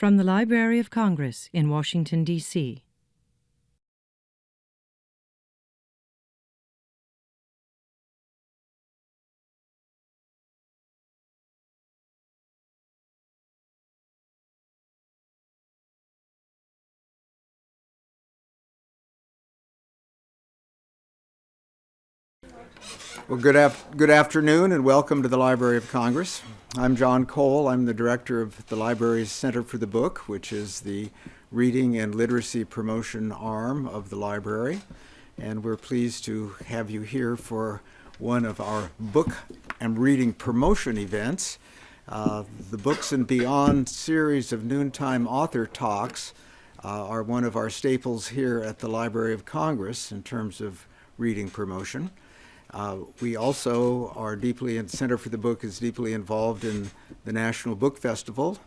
From the Library of Congress in Washington, D.C. Well, good afternoon and welcome to the Library of Congress. I'm John Cole. I'm the director of the library's Center for the Book, which is the reading and literacy promotion arm of the library. And we're pleased to have you here for one of our book and reading promotion events. The Books and Beyond series of noontime author talks are one of our staples here at the Library of Congress in terms of reading promotion. We also are Center for the Book is deeply involved in the National Book Festival.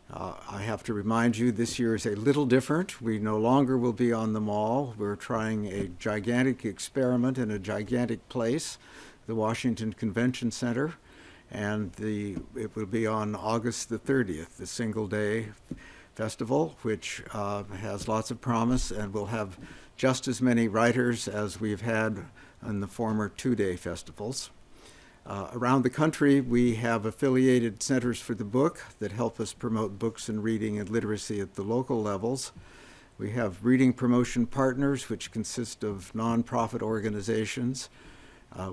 I have to remind you, this year is a little different. We no longer will be on the Mall. We're trying a gigantic experiment in a gigantic place, the Washington Convention Center, and it will be on August the 30th, the single-day festival, which has lots of promise and will have just as many writers as we've had in the former two-day festivals. Around the country, we have affiliated centers for the book that help us promote books and reading and literacy at the local levels. We have reading promotion partners, which consist of nonprofit organizations.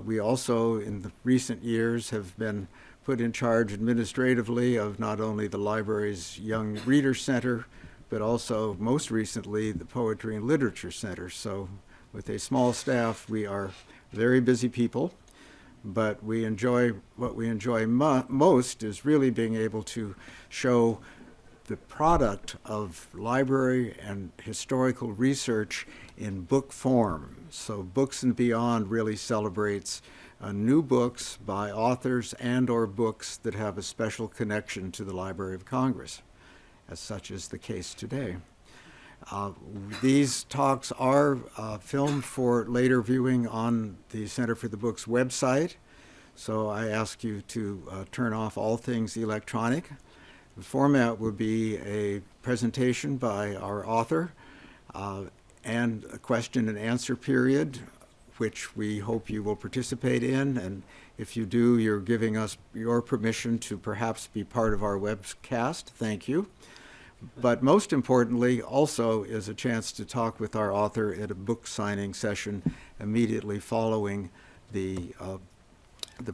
We also, in the recent years, have been put in charge administratively of not only the library's Young Reader Center, but also, most recently, the Poetry and Literature Center. So with a small staff, we are very busy people, but what we enjoy most is really being able to show the product of library and historical research in book form. So Books and Beyond really celebrates new books by authors and/or books that have a special connection to the Library of Congress, as such is the case today. These talks are filmed for later viewing on the Center for the Book's website, so I ask you to turn off all things electronic. The format will be a presentation by our author and a question and answer period, which we hope you will participate in, and if you do, you're giving us your permission to perhaps be part of our webcast. Thank you. But most importantly, also is a chance to talk with our author at a book signing session immediately following the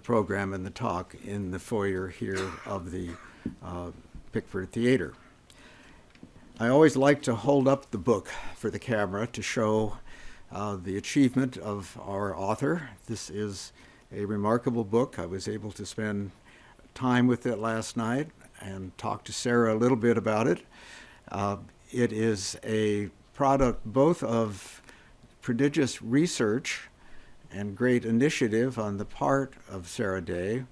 program and the talk in the foyer here of the Pickford Theater. I always like to hold up the book for the camera to show the achievement of our author. This is a remarkable book. I was able to spend time with it last night and talk to Sara a little bit about it. It is a product both of prodigious research and great initiative on the part of Sara Day,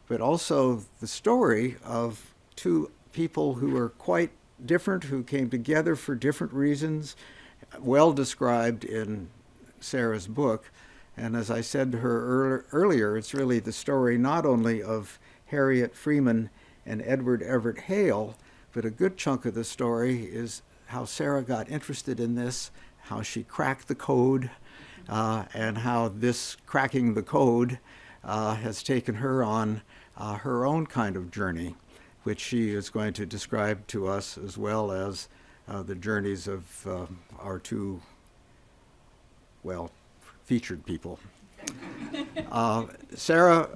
but also the story of two people who are quite different, who came together for different reasons, well described in Sara's book. And as I said to her earlier, it's really the story not only of Harriet Freeman and Edward Everett Hale, but a good chunk of the story is how Sara got interested in this, how she cracked the code, and how this cracking the code has taken her on her own kind of journey, which she is going to describe to us, as well as the journeys of our two, featured people. Sara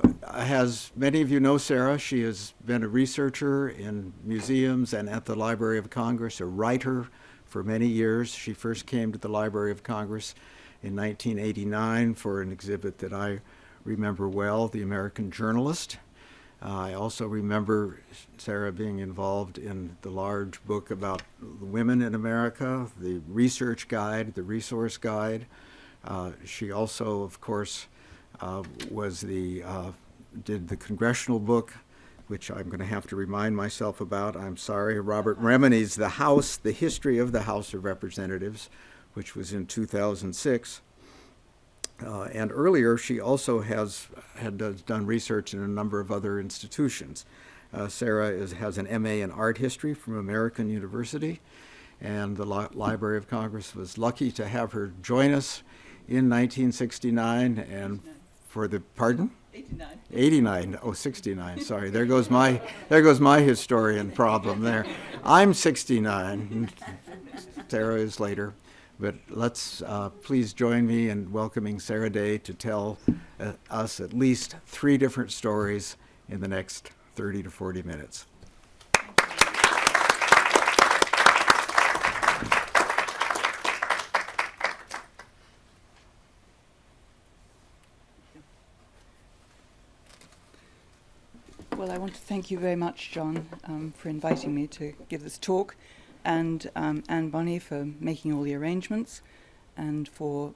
many of you know Sara. She has been a researcher in museums and at the Library of Congress, a writer for many years. She first came to the Library of Congress in 1989 for an exhibit that I remember well, The American Journalist. I also remember Sara being involved in the large book about women in America, the research guide, the resource guide. She also, of course, did the congressional book, which I'm going to have to remind myself about. I'm sorry, Robert Remini's The House, The History of the House of Representatives, which was in 2006. And earlier, she also had done research in a number of other institutions. Sara has an MA in art history from American University, and the Library of Congress was lucky to have her join us in 1969 and for the, pardon? 89. Oh, 69. Sorry. There goes my historian problem there. I'm 69. Sara is later. But let's please join me in welcoming Sara Day to tell us at least 3 different stories in the next 30 to 40 minutes. Well, I want to thank you very much, John, for inviting me to give this talk, and Anne Bonney for making all the arrangements, and for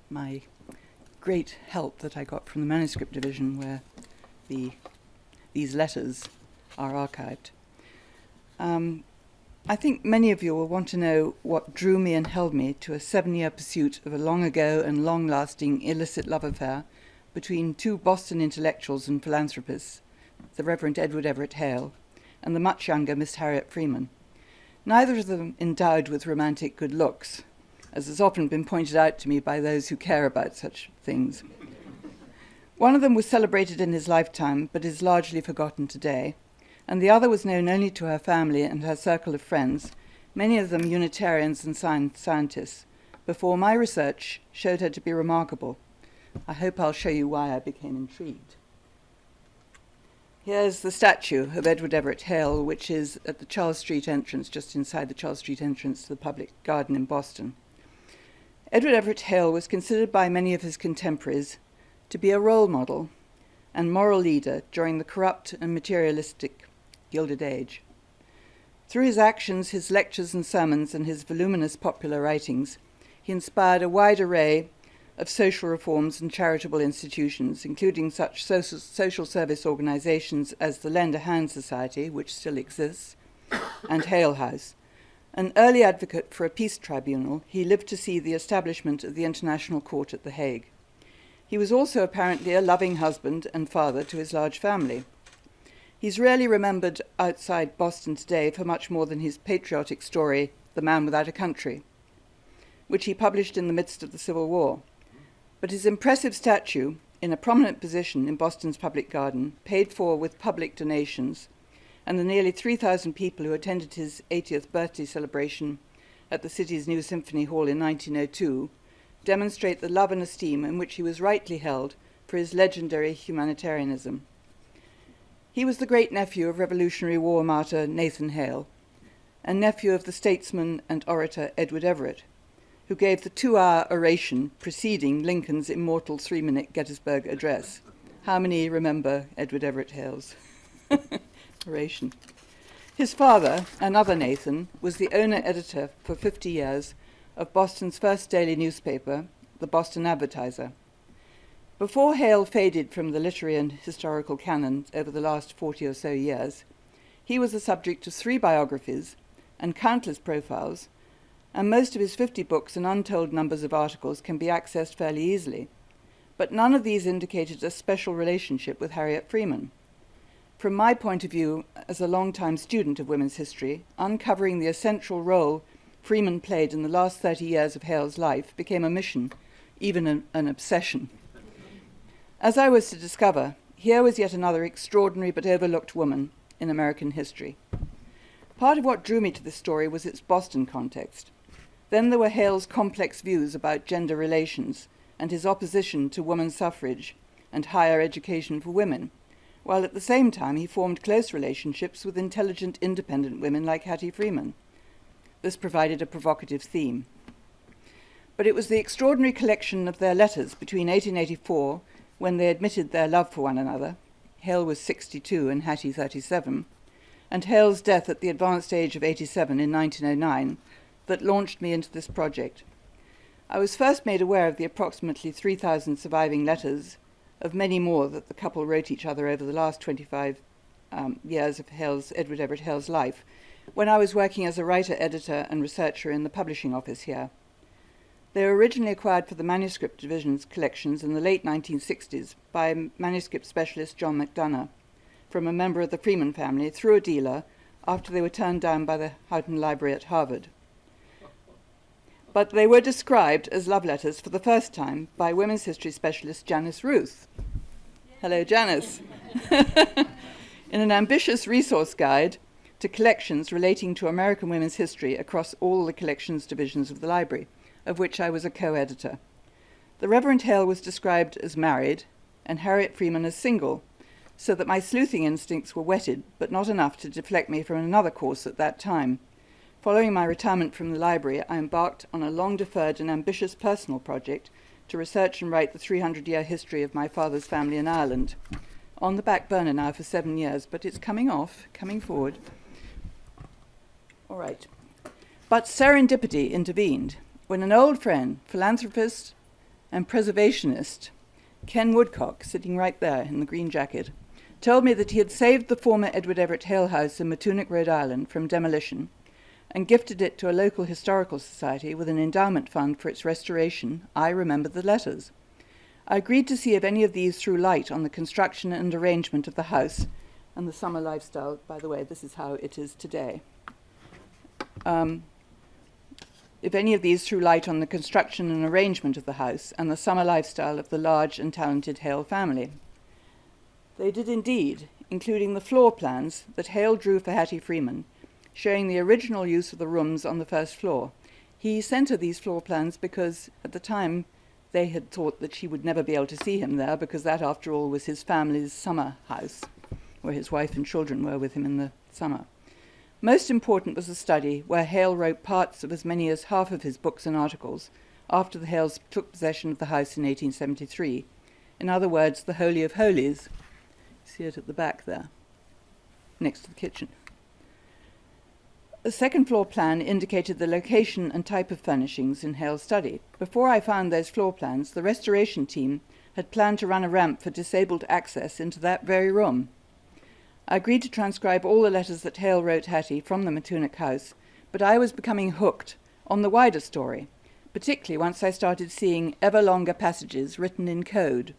my great help that I got from the manuscript division, where these letters are archived. I think many of you will want to know what drew me and held me to a 7-year pursuit of a long ago and long-lasting illicit love affair between 2 Boston intellectuals and philanthropists, the Reverend Edward Everett Hale and the much younger Miss Harriet Freeman, neither of them endowed with romantic good looks, as has often been pointed out to me by those who care about such things. One of them was celebrated in his lifetime, but is largely forgotten today, and the other was known only to her family and her circle of friends, many of them Unitarians and scientists, before my research showed her to be remarkable. I hope I'll show you why I became intrigued. Here's the statue of Edward Everett Hale, which is at the Charles Street entrance, just inside the Charles Street entrance to the public garden in Boston. Edward Everett Hale was considered by many of his contemporaries to be a role model and moral leader during the corrupt and materialistic Gilded Age. Through his actions, his lectures and sermons, and his voluminous popular writings, he inspired a wide array of social reforms and charitable institutions, including such social service organizations as the Lend a Hand Society, which still exists, and Hale House. An early advocate for a peace tribunal, he lived to see the establishment of the International Court at The Hague. He was also apparently a loving husband and father to his large family. He's rarely remembered outside Boston today for much more than his patriotic story, The Man Without a Country, which he published in the midst of the Civil War. But his impressive statue, in a prominent position in Boston's public garden, paid for with public donations, and the nearly 3,000 people who attended his 80th birthday celebration at the city's new Symphony Hall in 1902, demonstrate the love and esteem in which he was rightly held for his legendary humanitarianism. He was the great-nephew of Revolutionary War martyr Nathan Hale, and nephew of the statesman and orator Edward Everett, who gave the 2-hour oration preceding Lincoln's immortal 3-minute Gettysburg Address. How many remember Edward Everett Hale's oration? His father, another Nathan, was the owner-editor for 50 years of Boston's first daily newspaper, the Boston Advertiser. Before Hale faded from the literary and historical canon over the last 40 or so years, he was the subject of 3 biographies and countless profiles, and most of his 50 books and untold numbers of articles can be accessed fairly easily. But none of these indicated a special relationship with Harriet Freeman. From my point of view, as a long-time student of women's history, uncovering the essential role Freeman played in the last 30 years of Hale's life became a mission, even an obsession. As I was to discover, here was yet another extraordinary but overlooked woman in American history. Part of what drew me to this story was its Boston context. Then there were Hale's complex views about gender relations and his opposition to women's suffrage and higher education for women, while at the same time he formed close relationships with intelligent, independent women like Hattie Freeman. This provided a provocative theme. But it was the extraordinary collection of their letters between 1884, when they admitted their love for one another — Hale was 62 and Hattie 37, and Hale's death at the advanced age of 87 in 1909, that launched me into this project. I was first made aware of the approximately 3,000 surviving letters, of many more that the couple wrote each other over the last 25 years of Edward Everett Hale's life, when I was working as a writer, editor, and researcher in the publishing office here. They were originally acquired for the manuscript division's collections in the late 1960s by manuscript specialist John McDonough, from a member of the Freeman family through a dealer after they were turned down by the Houghton Library at Harvard. But they were described as love letters for the first time by women's history specialist Janice Ruth. Hello, Janice. In an ambitious resource guide to collections relating to American women's history across all the collections divisions of the library, of which I was a co-editor. The Reverend Hale was described as married and Harriet Freeman as single, so that my sleuthing instincts were whetted, but not enough to deflect me from another course at that time. Following my retirement from the library, I embarked on a long-deferred and ambitious personal project to research and write the 300-year history of my father's family in Ireland. On the back burner now for 7 years, but it's coming forward. All right. But serendipity intervened when an old friend, philanthropist and preservationist, Ken Woodcock, sitting right there in the green jacket, told me that he had saved the former Edward Everett Hale house in Matunic, Rhode Island, from demolition and gifted it to a local historical society with an endowment fund for its restoration. I remembered the letters. I agreed to see if any of these threw light on the construction and arrangement of the house and the summer lifestyle. By the way, this is how it is today. If any of these threw light on the construction and arrangement of the house and the summer lifestyle of the large and talented Hale family. They did indeed, including the floor plans that Hale drew for Hattie Freeman, showing the original use of the rooms on the first floor. He sent her these floor plans because, at the time, they had thought that she would never be able to see him there, because that, after all, was his family's summer house, where his wife and children were with him in the summer. Most important was the study, where Hale wrote parts of as many as half of his books and articles after the Hales took possession of the house in 1873. In other words, the Holy of Holies. See it at the back there, next to the kitchen. The second floor plan indicated the location and type of furnishings in Hale's study. Before I found those floor plans, the restoration team had planned to run a ramp for disabled access into that very room. I agreed to transcribe all the letters that Hale wrote Hattie from the Matunic house, but I was becoming hooked on the wider story, particularly once I started seeing ever longer passages written in code.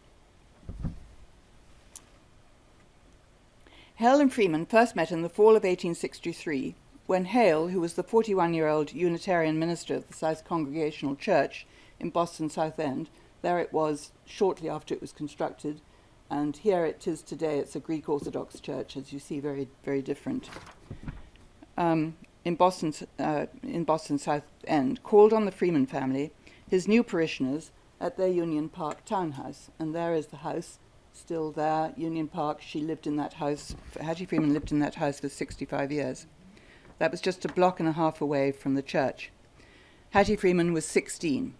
Hale and Freeman first met in the fall of 1863, when Hale, who was the 41-year-old Unitarian minister of the South Congregational Church in Boston South End, there it was shortly after it was constructed, and here it is today. It's a Greek Orthodox church, as you see, very, very different. In Boston South End, called on the Freeman family, his new parishioners, at their Union Park townhouse. And there is the house, still there, Union Park. She lived in that house. Hattie Freeman lived in that house for 65 years. That was just a block and a half away from the church. Hattie Freeman was 16.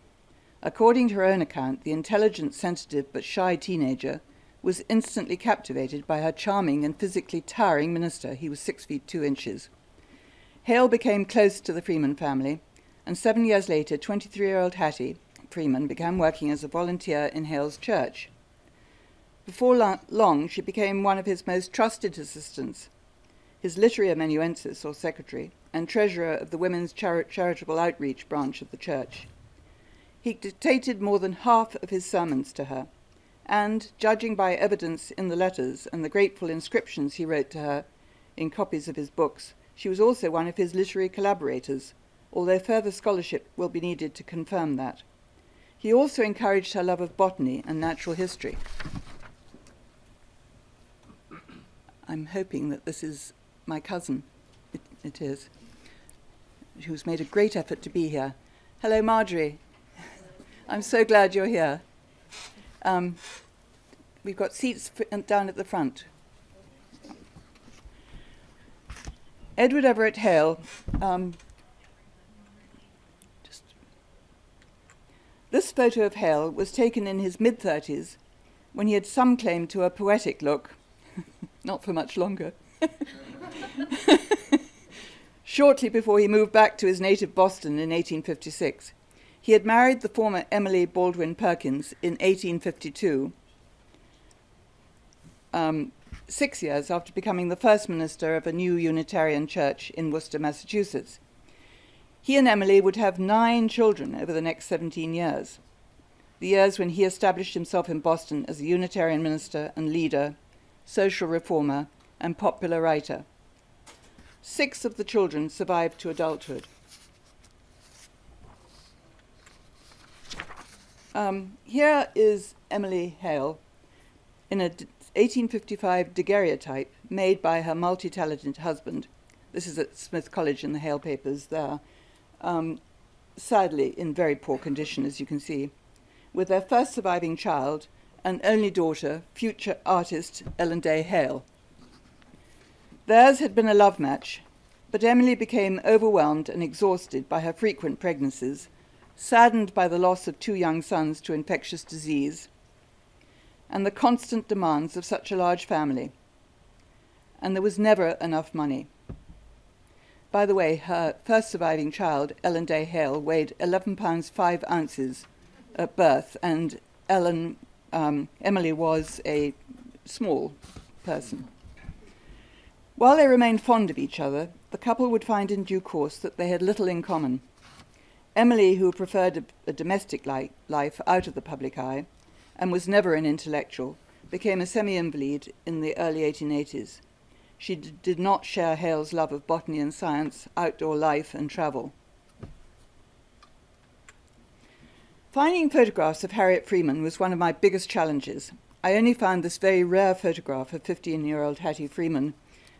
According to her own account, the intelligent, sensitive, but shy teenager was instantly captivated by her charming and physically towering minister. He was 6 feet 2 inches. Hale became close to the Freeman family, and 7 years later, 23-year-old Hattie Freeman began working as a volunteer in Hale's church. Before long, she became one of his most trusted assistants, his literary amanuensis, or secretary, and treasurer of the Women's Charitable Outreach branch of the church. He dictated more than half of his sermons to her, and, judging by evidence in the letters and the grateful inscriptions he wrote to her in copies of his books, she was also one of his literary collaborators, although further scholarship will be needed to confirm that. He also encouraged her love of botany and natural history. I'm hoping that this is my cousin. It is. Who's made a great effort to be here. Hello, Marjorie. I'm so glad you're here. We've got seats down at the front. Edward Everett Hale. This photo of Hale was taken in his mid-30s when he had some claim to a poetic look. Not for much longer. Shortly before he moved back to his native Boston in 1856. He had married the former Emily Baldwin Perkins in 1852, 6 years after becoming the first minister of a new Unitarian church in Worcester, Massachusetts. He and Emily would have 9 children over the next 17 years, the years when he established himself in Boston as a Unitarian minister and leader, social reformer, and popular writer. 6 of the children survived to adulthood. Here is Emily Hale in a 1855 daguerreotype made by her multi-talented husband. This is at Smith College in the Hale papers there. Sadly in very poor condition, as you can see, with their first surviving child, an only daughter, future artist Ellen Hale. Theirs had been a love match, but Emily became overwhelmed and exhausted by her frequent pregnancies, saddened by the loss of 2 young sons to infectious disease, and the constant demands of such a large family. And there was never enough money. By the way, her first surviving child, Ellen Hale, weighed 11 pounds 5 ounces at birth, and Emily was a small person. While they remained fond of each other, the couple would find in due course that they had little in common. Emily, who preferred a domestic life out of the public eye and was never an intellectual, became a semi-invalid in the early 1880s. She did not share Hale's love of botany and science, outdoor life and travel. Finding photographs of Harriet Freeman was one of my biggest challenges. I only found this very rare photograph of 15-year-old Hattie Freeman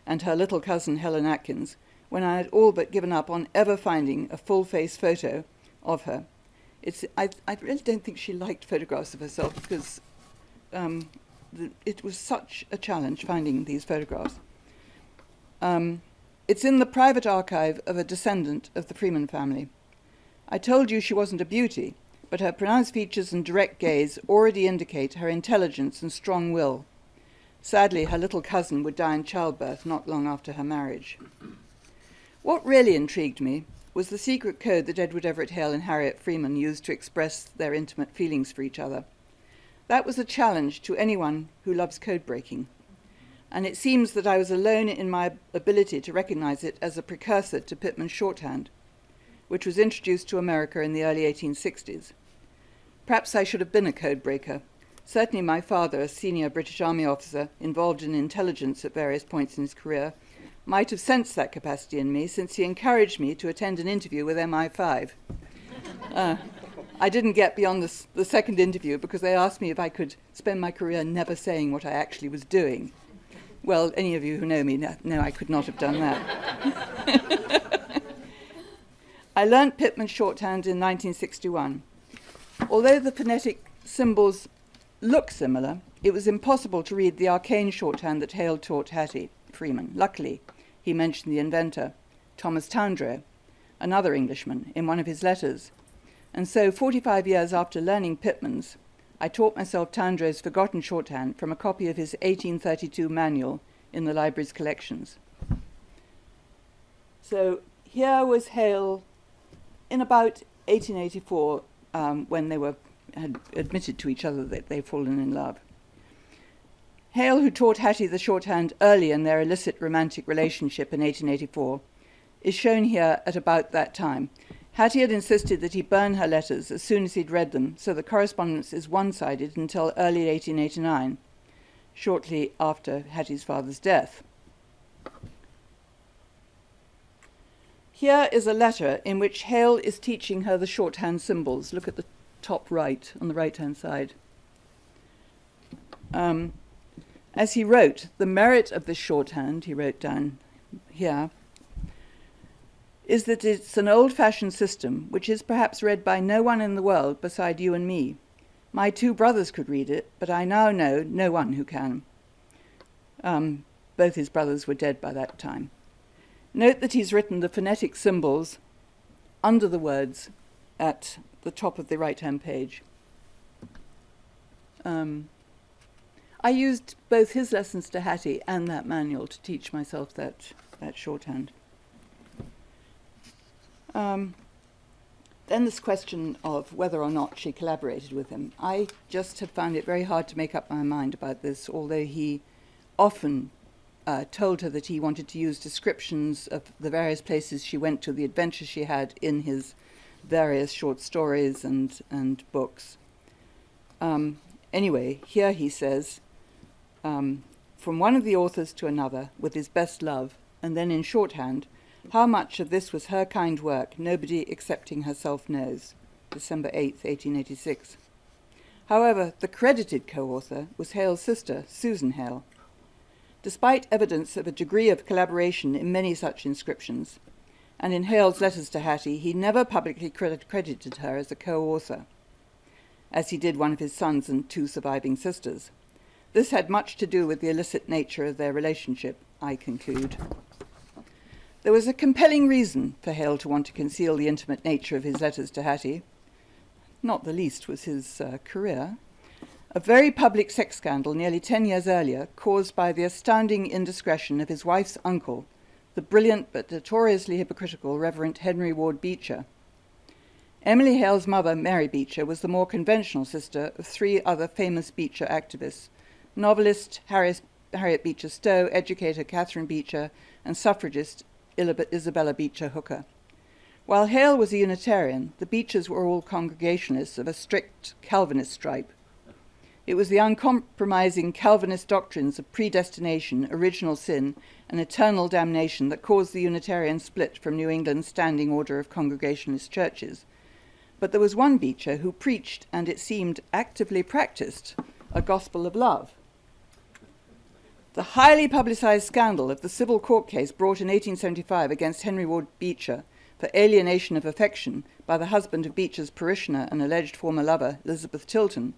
and her little cousin Helen Atkins when I had all but given up on ever finding a full-face photo of her. I really don't think she liked photographs of herself because it was such a challenge finding these photographs. It's in the private archive of a descendant of the Freeman family. I told you she wasn't a beauty, but her pronounced features and direct gaze already indicate her intelligence and strong will. Sadly, her little cousin would die in childbirth not long after her marriage. What really intrigued me was the secret code that Edward Everett Hale and Harriet Freeman used to express their intimate feelings for each other. That was a challenge to anyone who loves code breaking. And it seems that I was alone in my ability to recognize it as a precursor to Pitman's shorthand, which was introduced to America in the early 1860s. Perhaps I should have been a code breaker. Certainly my father, a senior British Army officer involved in intelligence at various points in his career, might have sensed that capacity in me, since he encouraged me to attend an interview with MI5. I didn't get beyond the second interview because they asked me if I could spend my career never saying what I actually was doing. Well, any of you who know me know I could not have done that. I learnt Pitman's shorthand in 1961. Although the phonetic symbols look similar, it was impossible to read the arcane shorthand that Hale taught Hattie Freeman. Luckily, he mentioned the inventor, Thomas Towndray, another Englishman, in one of his letters. And so, 45 years after learning Pitman's, I taught myself Towndray's forgotten shorthand from a copy of his 1832 manual in the library's collections. So here was Hale in about 1884, when they had admitted to each other that they'd fallen in love. Hale, who taught Hattie the shorthand early in their illicit romantic relationship in 1884, is shown here at about that time. Hattie had insisted that he burn her letters as soon as he'd read them, so the correspondence is one-sided until early 1889, shortly after Hattie's father's death. Here is a letter in which Hale is teaching her the shorthand symbols. Look at the top right, on the right-hand side. As he wrote, the merit of this shorthand, he wrote down here, is that it's an old-fashioned system which is perhaps read by no one in the world beside you and me. My 2 brothers could read it, but I now know no one who can. Both his brothers were dead by that time. Note that he's written the phonetic symbols under the words at the top of the right-hand page. I used both his lessons to Hattie and that manual to teach myself that shorthand. Then this question of whether or not she collaborated with him. I just have found it very hard to make up my mind about this, although he often told her that he wanted to use descriptions of the various places she went to, the adventures she had in his various short stories and books. Anyway, here he says, from one of the authors to another with his best love, and then in shorthand, how much of this was her kind work nobody excepting herself knows. December 8, 1886. However, the credited co-author was Hale's sister, Susan Hale. Despite evidence of a degree of collaboration in many such inscriptions, and in Hale's letters to Hattie, he never publicly credited her as a co-author, as he did one of his sons and 2 surviving sisters. This had much to do with the illicit nature of their relationship, I conclude. There was a compelling reason for Hale to want to conceal the intimate nature of his letters to Hattie. Not the least was his career. A very public sex scandal nearly 10 years earlier, caused by the astounding indiscretion of his wife's uncle, the brilliant but notoriously hypocritical Reverend Henry Ward Beecher. Emily Hale's mother, Mary Beecher, was the more conventional sister of 3 other famous Beecher activists: novelist Harriet Beecher Stowe, educator Catherine Beecher, and suffragist Isabella Beecher Hooker. While Hale was a Unitarian, the Beechers were all Congregationalists of a strict Calvinist stripe. It was the uncompromising Calvinist doctrines of predestination, original sin, and eternal damnation that caused the Unitarian split from New England's standing order of Congregationalist churches. But there was one Beecher who preached, and it seemed actively practiced, a gospel of love. The highly publicized scandal of the civil court case brought in 1875 against Henry Ward Beecher for alienation of affection by the husband of Beecher's parishioner and alleged former lover, Elizabeth Tilton,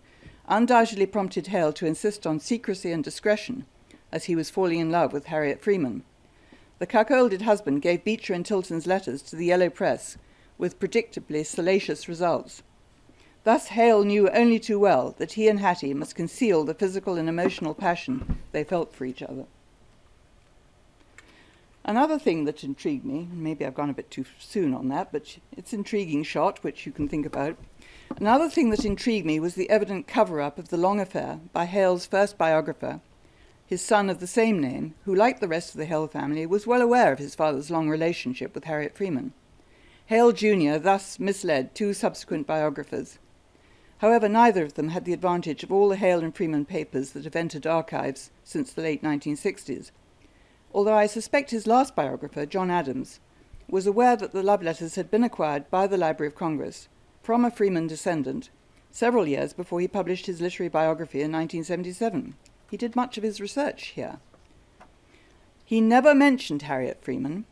undoubtedly prompted Hale to insist on secrecy and discretion, as he was falling in love with Harriet Freeman. The cuckolded husband gave Beecher and Tilton's letters to the yellow press, with predictably salacious results. Thus Hale knew only too well that he and Hattie must conceal the physical and emotional passion they felt for each other. Another thing that intrigued me, maybe I've gone a bit too soon on that, but it's an intriguing shot, which you can think about. Another thing that intrigued me was the evident cover-up of the long affair by Hale's first biographer, his son of the same name, who, like the rest of the Hale family, was well aware of his father's long relationship with Harriet Freeman. Hale Jr. thus misled 2 subsequent biographers. However, neither of them had the advantage of all the Hale and Freeman papers that have entered archives since the late 1960s. Although I suspect his last biographer, John Adams, was aware that the love letters had been acquired by the Library of Congress from a Freeman descendant several years before he published his literary biography in 1977. He did much of his research here. He never mentioned Harriet Freeman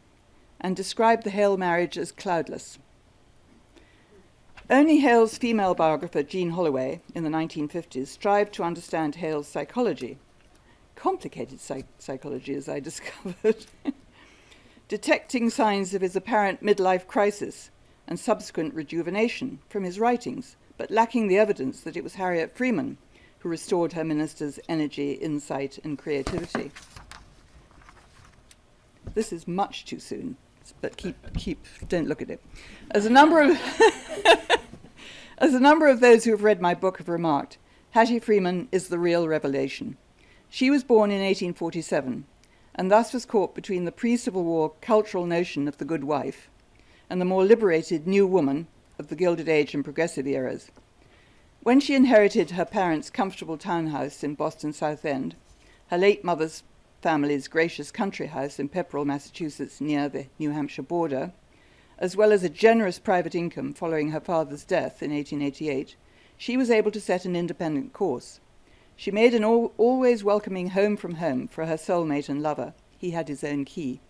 and described the Hale marriage as cloudless. Only Hale's female biographer, Jean Holloway, in the 1950s, strived to understand Hale's psychology. Complicated psychology, as I discovered. Detecting signs of his apparent midlife crisis and subsequent rejuvenation from his writings, but lacking the evidence that it was Harriet Freeman who restored her minister's energy, insight, and creativity. This is much too soon, but don't look at it. As a number of those who have read my book have remarked, Hattie Freeman is the real revelation. She was born in 1847, and thus was caught between the pre-Civil War cultural notion of the good wife and the more liberated new woman of the Gilded Age and progressive eras. When she inherited her parents' comfortable townhouse in Boston's South End, her late mother's family's gracious country house in Pepperell, Massachusetts, near the New Hampshire border, as well as a generous private income following her father's death in 1888, she was able to set an independent course. She made an always welcoming home from home for her soulmate and lover. He had his own key.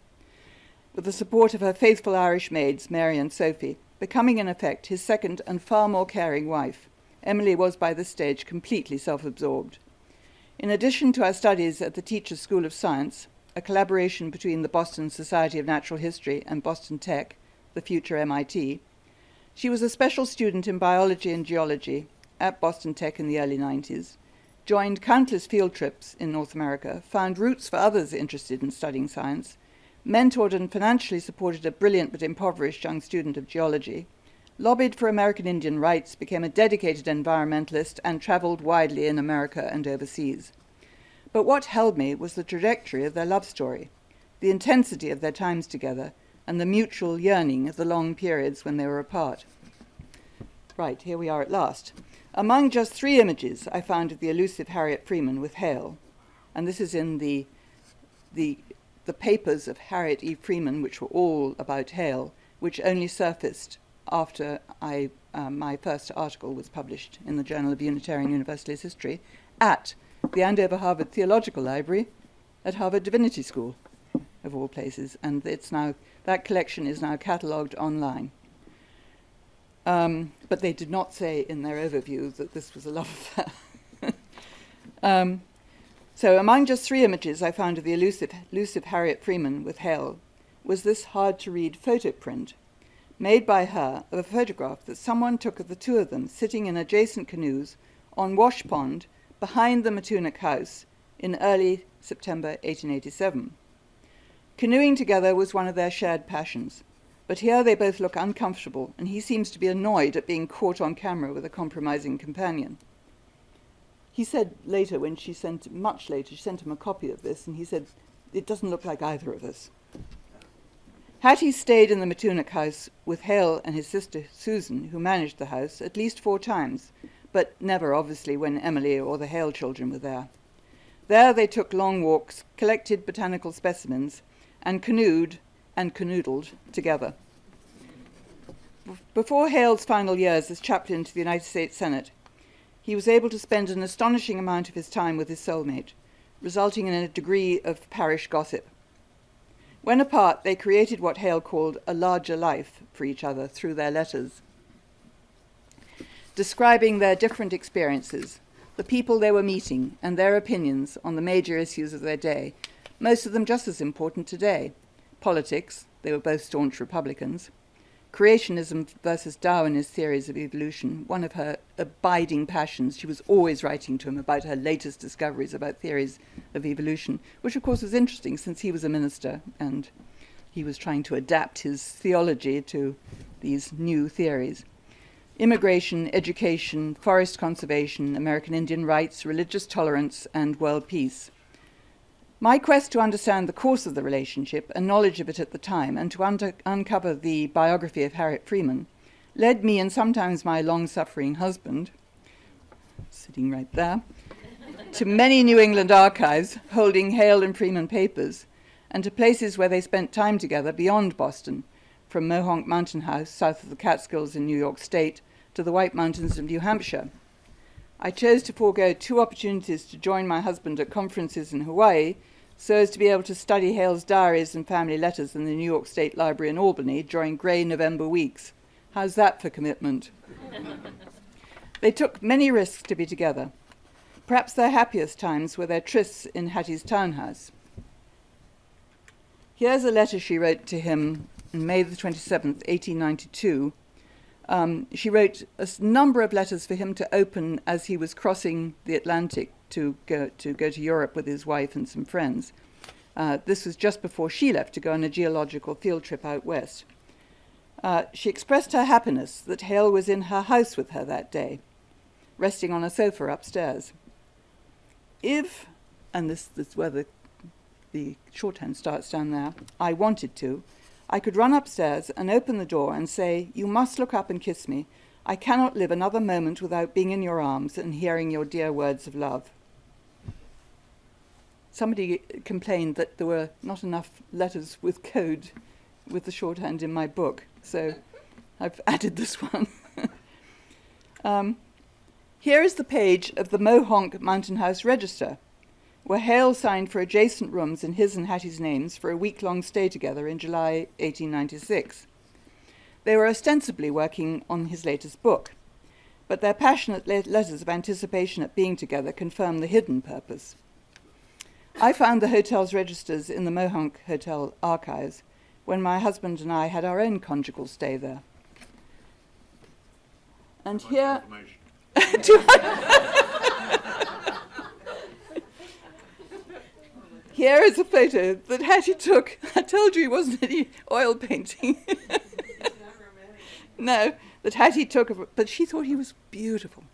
With the support of her faithful Irish maids, Mary and Sophie, becoming in effect his second and far more caring wife, Emily was by this stage completely self-absorbed. In addition to her studies at the Teachers' School of Science, a collaboration between the Boston Society of Natural History and Boston Tech, the future MIT, she was a special student in biology and geology at Boston Tech in the early 90s, joined countless field trips in North America, found routes for others interested in studying science, mentored and financially supported a brilliant but impoverished young student of geology, lobbied for American Indian rights, became a dedicated environmentalist, and traveled widely in America and overseas. But what held me was the trajectory of their love story, the intensity of their times together, and the mutual yearning of the long periods when they were apart. Right, here we are at last. Among just 3 images I found of the elusive Harriet Freeman with Hale, And this is in the papers of Harriet E. Freeman, which were all about Hale, which only surfaced after my first article was published in the Journal of Unitarian Universalist History at the Andover Harvard Theological Library at Harvard Divinity School, of all places. And that collection is now catalogued online. But they did not say in their overview that this was a love affair. So among just 3 images I found of the elusive Harriet Freeman with Hale was this hard-to-read photo print made by her of a photograph that someone took of the 2 of them sitting in adjacent canoes on Wash Pond behind the Matunic House in early September 1887. Canoeing together was one of their shared passions, but here they both look uncomfortable, and he seems to be annoyed at being caught on camera with a compromising companion. He said later, much later, she sent him a copy of this, and he said, "It doesn't look like either of us." Hattie stayed in the Matunic House with Hale and his sister Susan, who managed the house, at least 4 times, but never, obviously, when Emily or the Hale children were there. There they took long walks, collected botanical specimens, and canoed and canoodled together. Before Hale's final years as chaplain to the United States Senate, he was able to spend an astonishing amount of his time with his soulmate, resulting in a degree of parish gossip. When apart, they created what Hale called a larger life for each other through their letters, describing their different experiences, the people they were meeting, and their opinions on the major issues of their day, most of them just as important today. Politics, they were both staunch Republicans, creationism versus Darwinist theories of evolution, one of her abiding passions. She was always writing to him about her latest discoveries about theories of evolution, which of course was interesting since he was a minister and he was trying to adapt his theology to these new theories. Immigration, education, forest conservation, American Indian rights, religious tolerance, and world peace. My quest to understand the course of the relationship and knowledge of it at the time, and to uncover the biography of Harriet Freeman, led me and sometimes my long-suffering husband, sitting right there, to many New England archives holding Hale and Freeman papers, and to places where they spent time together beyond Boston, from Mohonk Mountain House, south of the Catskills in New York State, to the White Mountains of New Hampshire. I chose to forego 2 opportunities to join my husband at conferences in Hawaii, so as to be able to study Hale's diaries and family letters in the New York State Library in Albany during grey November weeks. How's that for commitment? They took many risks to be together. Perhaps their happiest times were their trysts in Hattie's townhouse. Here's a letter she wrote to him on May the 27th, 1892. She wrote a number of letters for him to open as he was crossing the Atlantic to go to Europe with his wife and some friends. This was just before she left to go on a geological field trip out west. She expressed her happiness that Hale was in her house with her that day, resting on a sofa upstairs. If, and this is where the shorthand starts down there, I wanted to, I could run upstairs and open the door and say, "You must look up and kiss me. I cannot live another moment without being in your arms and hearing your dear words of love." Somebody complained that there were not enough letters with code with the shorthand in my book, so I've added this one. Here is the page of the Mohonk Mountain House Register, where Hale signed for adjacent rooms in his and Hattie's names for a week-long stay together in July 1896. They were ostensibly working on his latest book, but their passionate letters of anticipation at being together confirm the hidden purpose. I found the hotel's registers in the Mohonk Hotel archives when my husband and I had our own conjugal stay there. And here... Here is a photo that Hattie took. I told you it wasn't any oil painting. No, that Hattie took of, but she thought he was beautiful.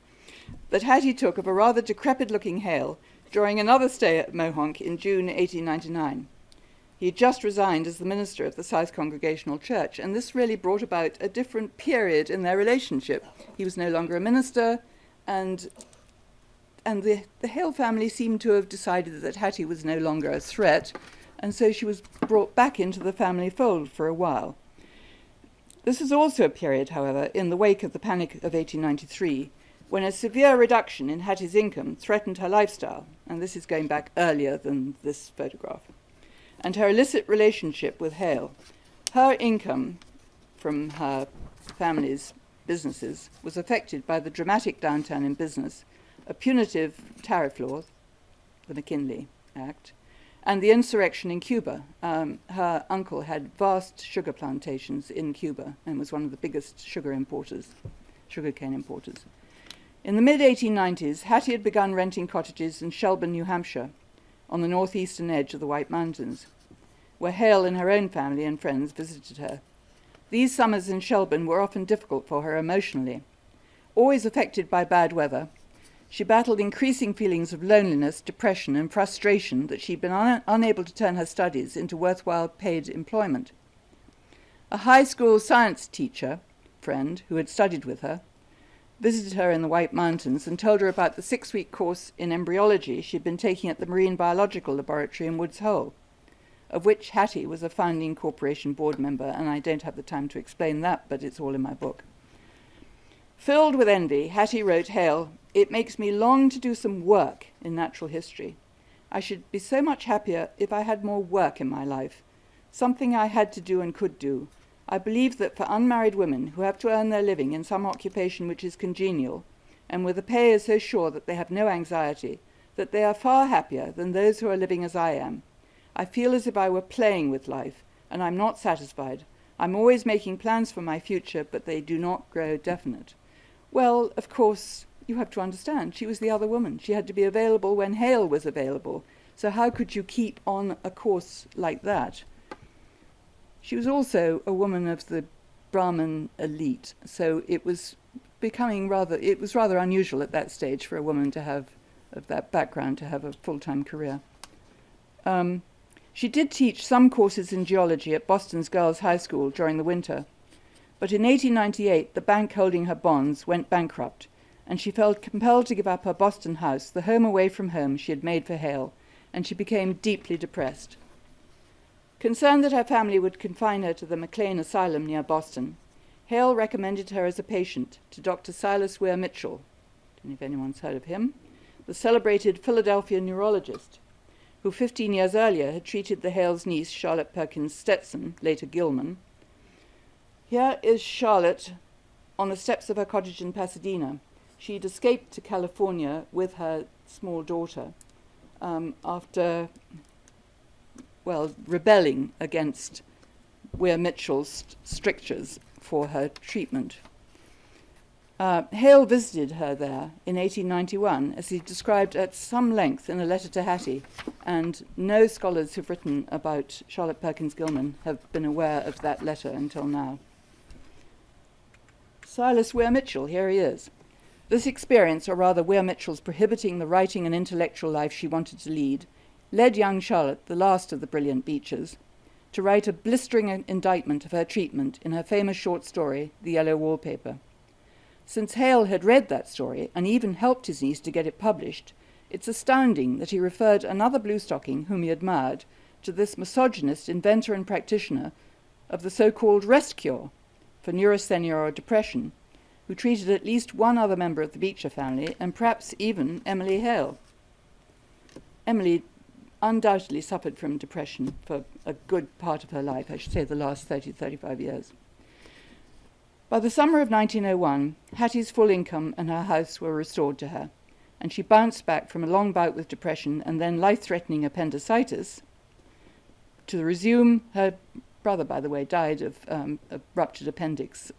That Hattie took of a rather decrepit-looking Hale during another stay at Mohonk in June 1899. He had just resigned as the minister of the South Congregational Church, and this really brought about a different period in their relationship. He was no longer a minister, and and the Hale family seemed to have decided that Hattie was no longer a threat, and so she was brought back into the family fold for a while. This was also a period, however, in the wake of the Panic of 1893, when a severe reduction in Hattie's income threatened her lifestyle, and this is going back earlier than this photograph, and her illicit relationship with Hale. Her income from her family's businesses was affected by the dramatic downturn in business, a punitive tariff law, the McKinley Act, and the insurrection in Cuba. Her uncle had vast sugar plantations in Cuba and was one of the biggest sugarcane importers. In the mid-1890s, Hattie had begun renting cottages in Shelburne, New Hampshire, on the northeastern edge of the White Mountains, where Hale and her own family and friends visited her. These summers in Shelburne were often difficult for her emotionally. Always affected by bad weather, she battled increasing feelings of loneliness, depression, and frustration that she'd been unable to turn her studies into worthwhile paid employment. A high school science teacher friend who had studied with her visited her in the White Mountains and told her about the 6-week course in embryology she'd been taking at the Marine Biological Laboratory in Woods Hole, of which Hattie was a founding corporation board member, and I don't have the time to explain that, but it's all in my book. Filled with envy, Hattie wrote Hale, "It makes me long to do some work in natural history. I should be so much happier if I had more work in my life, something I had to do and could do. I believe that for unmarried women who have to earn their living in some occupation which is congenial, and where the pay is so sure that they have no anxiety, that they are far happier than those who are living as I am. I feel as if I were playing with life, and I'm not satisfied. I'm always making plans for my future, but they do not grow definite." Well, of course, you have to understand, she was the other woman. She had to be available when Hale was available. So how could you keep on a course like that? She was also a woman of the Brahmin elite, so it was rather unusual at that stage for a woman to have, of that background, to have a full-time career. She did teach some courses in geology at Boston's Girls' High School during the winter, but in 1898 the bank holding her bonds went bankrupt, and she felt compelled to give up her Boston house, the home away from home she had made for Hale, and she became deeply depressed. Concerned that her family would confine her to the McLean Asylum near Boston, Hale recommended her as a patient to Dr. Silas Weir Mitchell, I don't know if anyone's heard of him, the celebrated Philadelphia neurologist, who 15 years earlier had treated the Hale's niece, Charlotte Perkins Stetson, later Gilman. Here is Charlotte on the steps of her cottage in Pasadena. She'd escaped to California with her small daughter after rebelling against Weir Mitchell's strictures for her treatment. Hale visited her there in 1891, as he described at some length in a letter to Hattie, and no scholars who've written about Charlotte Perkins Gilman have been aware of that letter until now. Silas Weir Mitchell, here he is. This experience, or rather Weir Mitchell's prohibiting the writing and intellectual life she wanted to lead, led young Charlotte, the last of the brilliant Beechers, to write a blistering indictment of her treatment in her famous short story, The Yellow Wallpaper. Since Hale had read that story and even helped his niece to get it published, it's astounding that he referred another bluestocking whom he admired to this misogynist inventor and practitioner of the so-called rest cure for neurasthenia or depression, who treated at least one other member of the Beecher family and perhaps even Emily Hale. Emily undoubtedly suffered from depression for a good part of her life, I should say the last 35 years. By the summer of 1901, Hattie's full income and her house were restored to her, and she bounced back from a long bout with depression and then life-threatening appendicitis to resume. Her brother, by the way, died of a ruptured appendix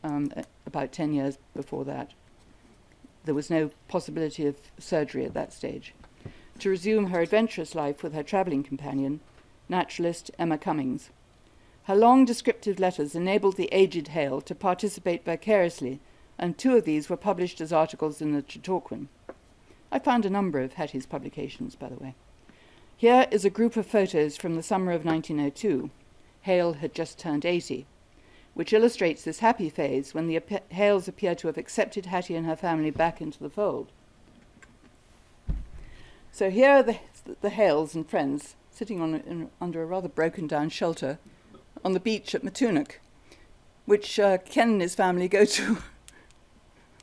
about 10 years before that. There was no possibility of surgery at that stage. To resume her adventurous life with her travelling companion, naturalist Emma Cummings. Her long descriptive letters enabled the aged Hale to participate vicariously, and 2 of these were published as articles in the Chautauquan. I found a number of Hattie's publications, by the way. Here is a group of photos from the summer of 1902. Hale had just turned 80, which illustrates this happy phase when the Hales appear to have accepted Hattie and her family back into the fold. So here are the Hales and friends sitting under a rather broken down shelter on the beach at Matunuck, which Ken and his family go to,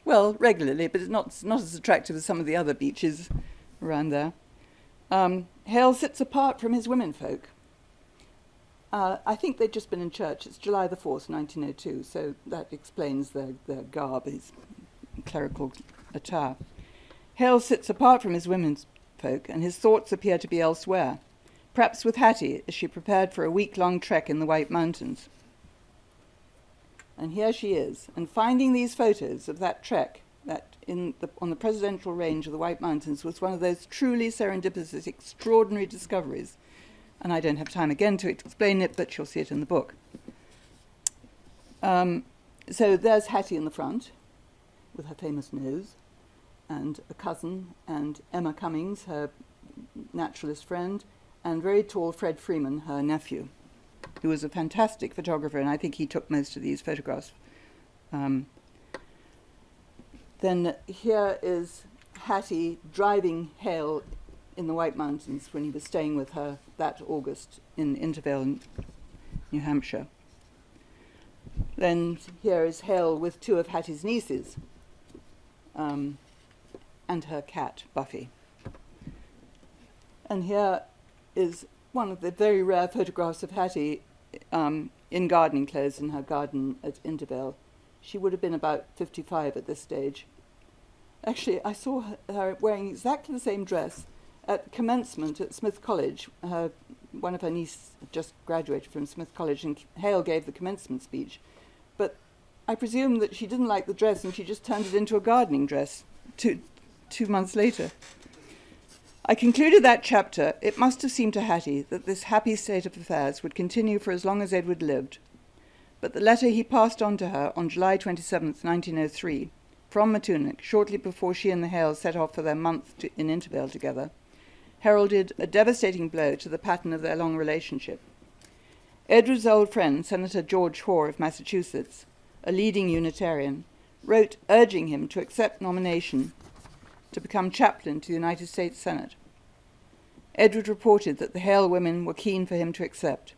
well, regularly, but it's not as attractive as some of the other beaches around there. Hale sits apart from his womenfolk. I think they'd just been in church. It's July the 4th, 1902, so that explains their garb, his clerical attire. Hale sits apart from his womenfolk, and his thoughts appear to be elsewhere, perhaps with Hattie as she prepared for a week-long trek in the White Mountains. And here she is, and finding these photos of that trek that on the presidential range of the White Mountains was one of those truly serendipitous, extraordinary discoveries. And I don't have time again to explain it, but you'll see it in the book. So there's Hattie in the front with her famous nose, and a cousin, and Emma Cummings, her naturalist friend, and very tall Fred Freeman, her nephew, who was a fantastic photographer, and I think he took most of these photographs. Then here is Hattie driving Hale in the White Mountains when he was staying with her that August in Intervale, New Hampshire. Then here is Hale with two of Hattie's nieces, and her cat, Buffy. And here is one of the very rare photographs of Hattie in gardening clothes in her garden at Intervale. She would have been about 55 at this stage. Actually, I saw her wearing exactly the same dress at commencement at Smith College. One of her nieces just graduated from Smith College, and Hale gave the commencement speech. But I presume that she didn't like the dress, and she just turned it into a gardening dress 2 months later. I concluded that chapter, it must have seemed to Hattie that this happy state of affairs would continue for as long as Edward lived. But the letter he passed on to her on July 27th, 1903, from Matunuck, shortly before she and the Hales set off for their month in Intervale together, heralded a devastating blow to the pattern of their long relationship. Edward's old friend, Senator George Hoare of Massachusetts, a leading Unitarian, wrote urging him to accept nomination to become chaplain to the United States Senate. Edward reported that the Hale women were keen for him to accept.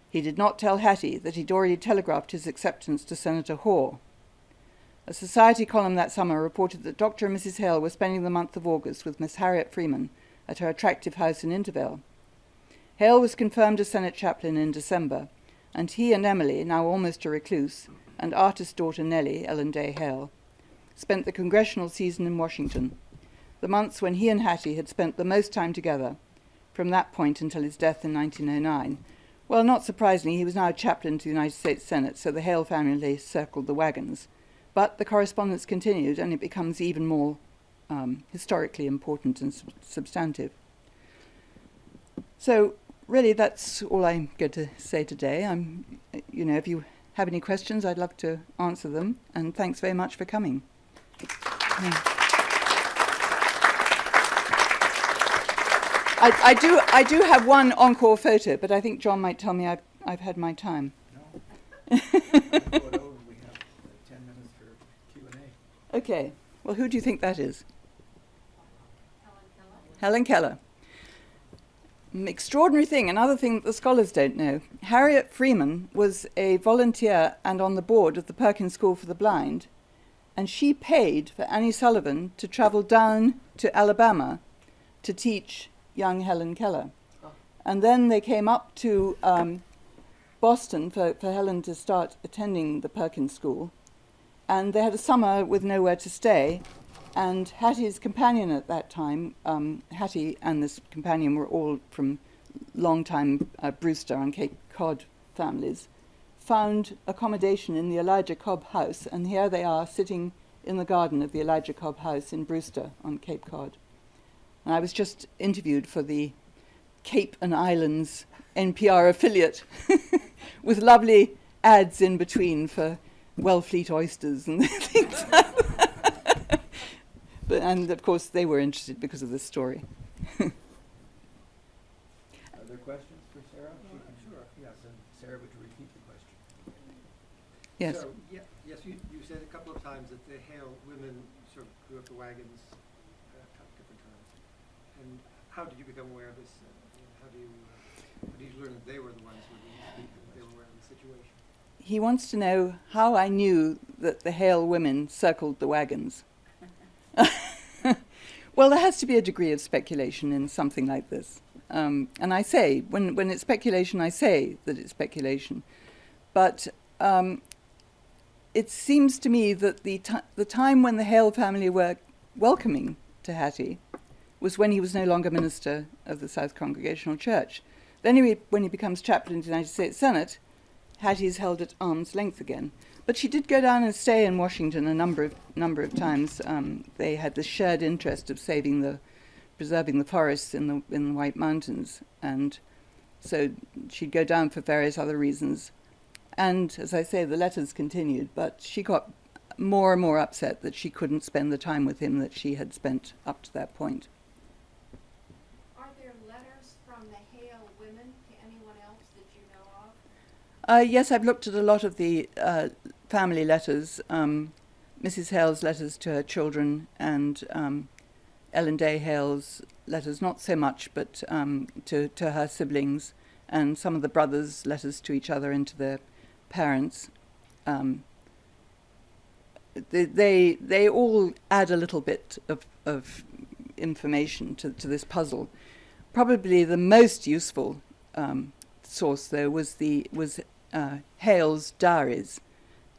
He did not tell Hattie that he'd already telegraphed his acceptance to Senator Hoare. A society column that summer reported that Dr. and Mrs. Hale were spending the month of August with Miss Harriet Freeman at her attractive house in Intervale. Hale was confirmed as Senate chaplain in December, and he and Emily, now almost a recluse, and artist daughter Nellie, Ellen Day Hale, spent the congressional season in Washington, the months when he and Hattie had spent the most time together, from that point until his death in 1909. Well, not surprisingly, he was now a chaplain to the United States Senate, so the Hale family circled the wagons. But the correspondence continued, and it becomes even more historically important and substantive. So really, that's all I'm going to say today. If you have any questions, I'd love to answer them, and thanks very much for coming. I do have one encore photo, but I think John might tell me I've had my time. No. We have 10 minutes for Q&A. Okay. Well, who do you think that is? Helen Keller. Extraordinary thing, another thing that the scholars don't know. Harriet Freeman was a volunteer and on the board of the Perkins School for the Blind, and she paid for Annie Sullivan to travel down to Alabama to teach young Helen Keller. Oh. And then they came up to Boston for Helen to start attending the Perkins School, and they had a summer with nowhere to stay. And Hattie's companion at that time, Hattie and this companion were all from long-time Brewster and Cape Cod families, found accommodation in the Elijah Cobb house, and here they are sitting in the garden of the Elijah Cobb house in Brewster on Cape Cod. And I was just interviewed for the Cape and Islands NPR affiliate with lovely ads in between for Wellfleet oysters and things like that. And of course, they were interested because of this story. Are there questions for Sara? Sure. Yes, and Sara, would you repeat the question? Yes. So, yes, you said a couple of times that the Hale women sort of grew up the wagons at different times, And how did you become aware of this? How do you learn that they were the ones who they were aware of the situation? He wants to know how I knew that the Hale women circled the wagons. Well, there has to be a degree of speculation in something like this. And I say, when it's speculation, I say that it's speculation. But it seems to me that the time when the Hale family were welcoming to Hattie was when he was no longer minister of the South Congregational Church. Then when he becomes chaplain in the United States Senate, Hattie is held at arm's length again. But she did go down and stay in Washington a number of times. They had the shared interest of preserving the forests in the White Mountains, and so she'd go down for various other reasons. And as I say, the letters continued, but she got more and more upset that she couldn't spend the time with him that she had spent up to that point. Are there letters from the Hale women to anyone else that you know of? Yes, I've looked at a lot of the family letters, Mrs. Hale's letters to her children, and Ellen Day Hale's letters, not so much, but to her siblings, and some of the brothers' letters to each other and to their parents. They all add a little bit of information to this puzzle. Probably the most useful source, though, was Hale's diaries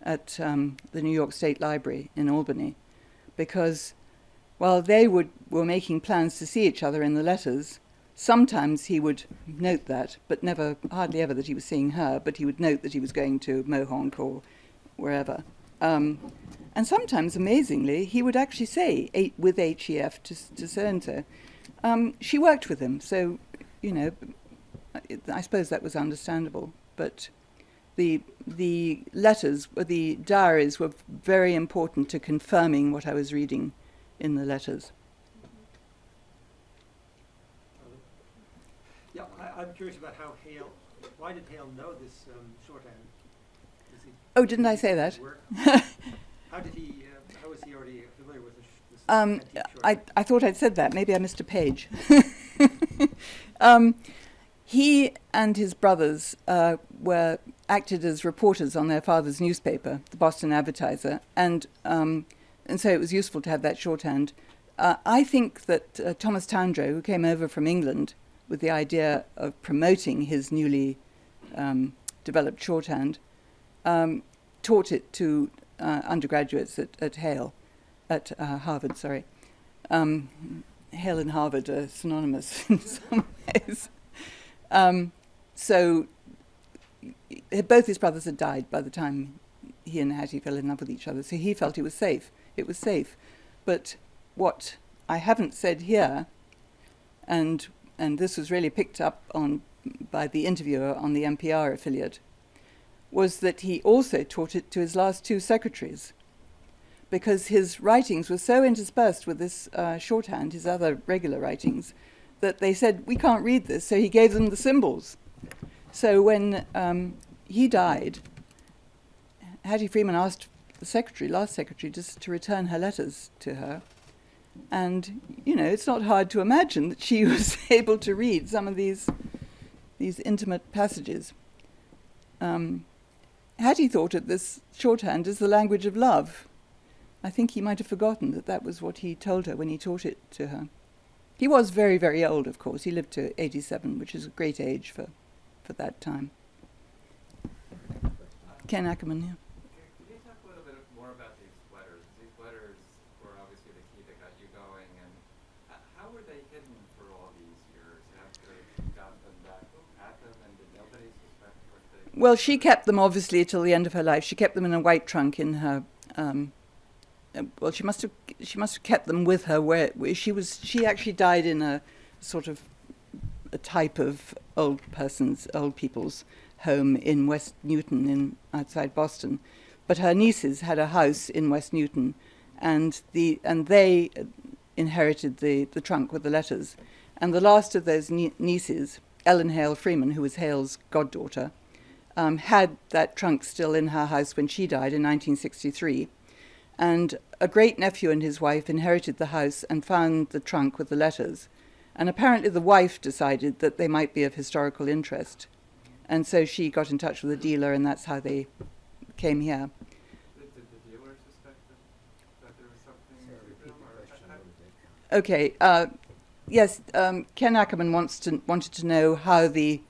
at the New York State Library in Albany, because while they were making plans to see each other in the letters, sometimes he would note that, but hardly ever that he was seeing her, but he would note that he was going to Mohonk or wherever. And sometimes, amazingly, he would actually say, with HEF to so-and-so. She worked with him, so, I suppose that was understandable. But the letters, the diaries, were very important to confirming what I was reading in the letters. Yeah, I'm curious about why did Hale know this shorthand? Oh, didn't I say that? How was he already familiar with this antique shorthand? I thought I'd said that. Maybe I missed a page. He and his brothers were acted as reporters on their father's newspaper, the Boston Advertiser, and so it was useful to have that shorthand. I think that Thomas Towndrow, who came over from England with the idea of promoting his newly developed shorthand, taught it to undergraduates at Harvard. Sorry, Hale and Harvard are synonymous in some ways. So both his brothers had died by the time he and Hattie fell in love with each other, so he felt it was safe. It was safe. But what I haven't said here, and this was really picked up on by the interviewer on the NPR affiliate, was that he also taught it to his last two secretaries, because his writings were so interspersed with this shorthand, his other regular writings, that they said, we can't read this, so he gave them the symbols. So when he died, Hattie Freeman asked the last secretary, just to return her letters to her. And, it's not hard to imagine that she was able to read some of these intimate passages. Hattie thought of this shorthand as the language of love. I think he might have forgotten that was what he told her when he taught it to her. He was very, very old, of course. He lived to 87, which is a great age for that time. Ken Ackerman, yeah. Could you talk a little bit more about these letters? These letters were obviously the key that got you going, and how were they hidden for all these years after you got them back at them, and did nobody suspect what they... Well, she kept them, obviously, till the end of her life. She kept them in a white trunk in her... she must have kept them with her where she actually died in a sort of a type of old people's home in West Newton outside Boston, but her nieces had a house in West Newton, and they inherited the trunk with the letters, and the last of those nieces, Ellen Hale Freeman, who was Hale's goddaughter, had that trunk still in her house when she died in 1963. And a great-nephew and his wife inherited the house and found the trunk with the letters. And apparently the wife decided that they might be of historical interest. And so she got in touch with the dealer, and that's how they came here. Did the dealer suspect that there was something to them? Or Okay. Yes. Ken Ackerman wanted to know how the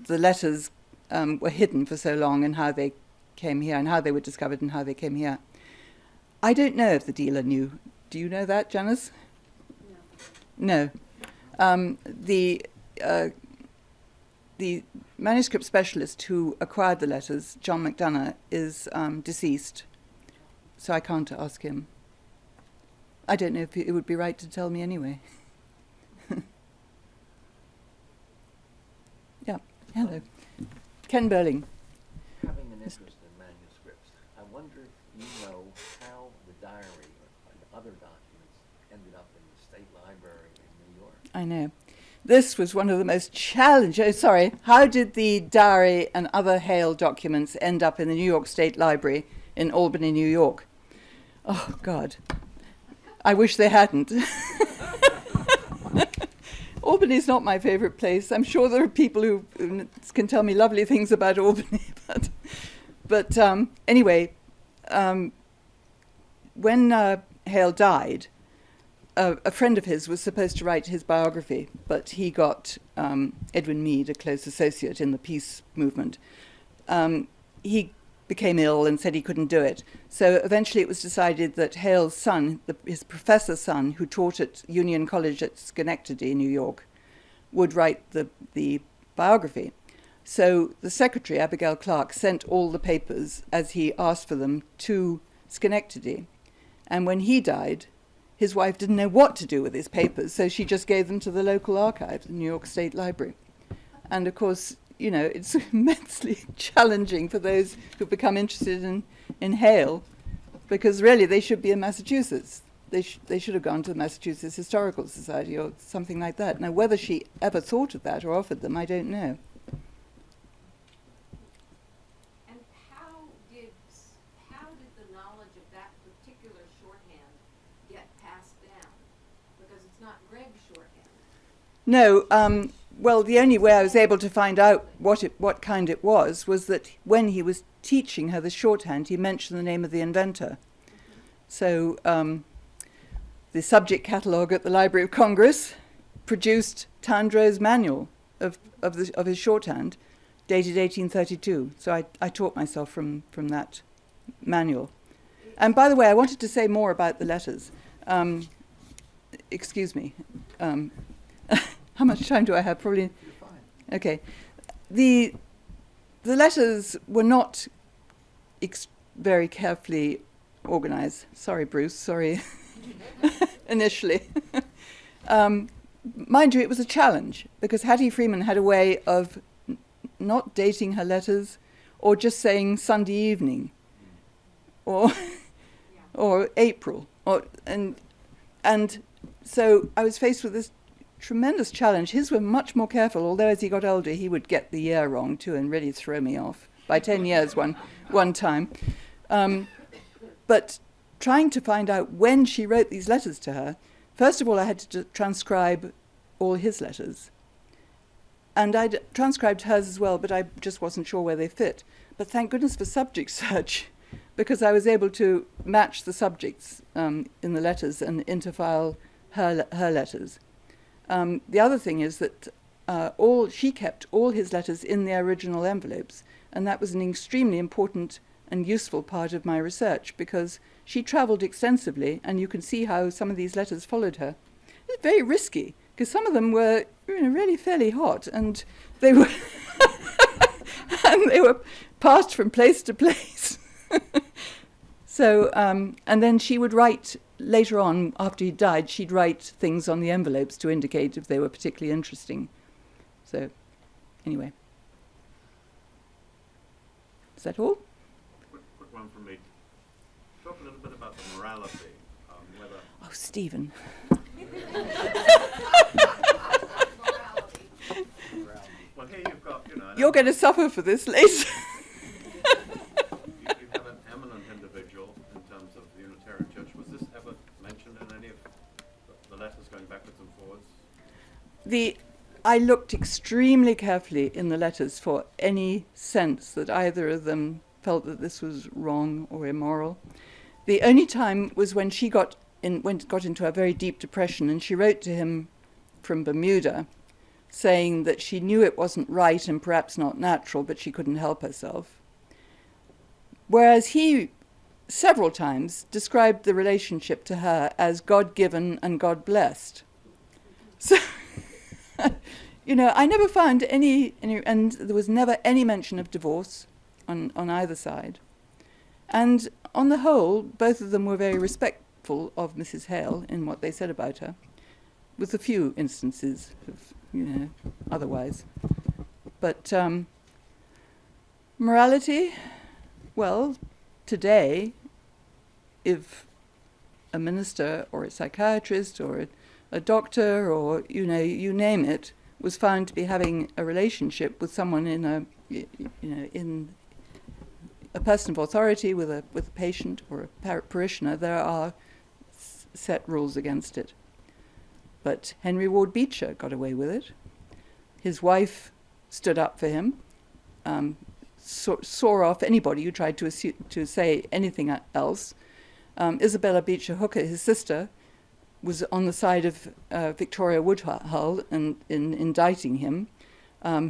letters were hidden for so long, and how they came here, and how they were discovered, and how they came here. I don't know if the dealer knew. Do you know that, Janice? No. The manuscript specialist who acquired the letters, John McDonough, is deceased, so I can't ask him. I don't know if it would be right to tell me anyway. Yeah, hello. Ken Burling. Having an interest in manuscripts, I wonder if you know how the diary and other documents ended up in the State Library in New York. I know. This was one of the most challenging... How did the diary and other Hale documents end up in the New York State Library in Albany, New York? Oh, God. I wish they hadn't. Albany's not my favorite place. I'm sure there are people who can tell me lovely things about Albany. But anyway, when Hale died, a friend of his was supposed to write his biography, but he got Edwin Mead, a close associate in the peace movement. He became ill and said he couldn't do it. So eventually it was decided that Hale's son, his professor's son, who taught at Union College at Schenectady, New York, would write the biography. So the secretary, Abigail Clark, sent all the papers, as he asked for them, to Schenectady. And when he died, his wife didn't know what to do with his papers, so she just gave them to the local archive, the New York State Library. And of course, you know, it's immensely challenging for those who become interested in Hale, because really they should be in Massachusetts. They should have gone to the Massachusetts Historical Society or something like that. Now, whether she ever thought of that or offered them, I don't know. And how did the knowledge of that particular shorthand get passed down? Because it's not Greg's shorthand. No. Well, the only way I was able to find out what kind it was that when he was teaching her the shorthand, he mentioned the name of the inventor. So the subject catalogue at the Library of Congress produced Tandreau's manual of his shorthand, dated 1832. So I taught myself from that manual. And by the way, I wanted to say more about the letters. Excuse me. How much time do I have? Probably. You're fine. Okay. The letters were not very carefully organized. Sorry, Bruce. Sorry. Initially. Mind you, it was a challenge, because Harriet Freeman had a way of not dating her letters, or just saying Sunday evening, or April, and so I was faced with this tremendous challenge. His were much more careful, although as he got older he would get the year wrong too and really throw me off by 10 years one time. But trying to find out when she wrote these letters to her, first of all I had to transcribe all his letters. And I'd transcribed hers as well, but I just wasn't sure where they fit. But thank goodness for subject search, because I was able to match the subjects in the letters and interfile her letters. The other thing is that she kept all his letters in their original envelopes, and that was an extremely important and useful part of my research, because she travelled extensively, and you can see how some of these letters followed her. It's very risky, because some of them were really fairly hot, and they were and they were passed from place to place. So, and then she would write. Later on, after he died, she'd write things on the envelopes to indicate if they were particularly interesting. So, anyway. Is that all? Quick one from me. Talk a little bit about the morality, whether... Oh, Stephen. Well, here you've got, You're going to suffer for this later. you have an eminent individual in terms of the Unitarian Church. Was this ever mentioned in any of the letters going backwards and forwards? I looked extremely carefully in the letters for any sense that either of them felt that this was wrong or immoral. The only time was when she got into a very deep depression, and she wrote to him from Bermuda saying that she knew it wasn't right and perhaps not natural, but she couldn't help herself. Whereas he several times described the relationship to her as God-given and God-blessed. So, I never found any, and there was never any mention of divorce on either side. And on the whole, both of them were very respectful of Mrs. Hale in what they said about her, with a few instances of, otherwise. But morality, well, today, if a minister or a psychiatrist or a doctor or, you name it, was found to be having a relationship with someone in a person of authority with a patient or a parishioner, there are set rules against it. But Henry Ward Beecher got away with it. His wife stood up for him, saw off anybody who tried to say anything else. Isabella Beecher Hooker, his sister, was on the side of Victoria Woodhull in indicting him.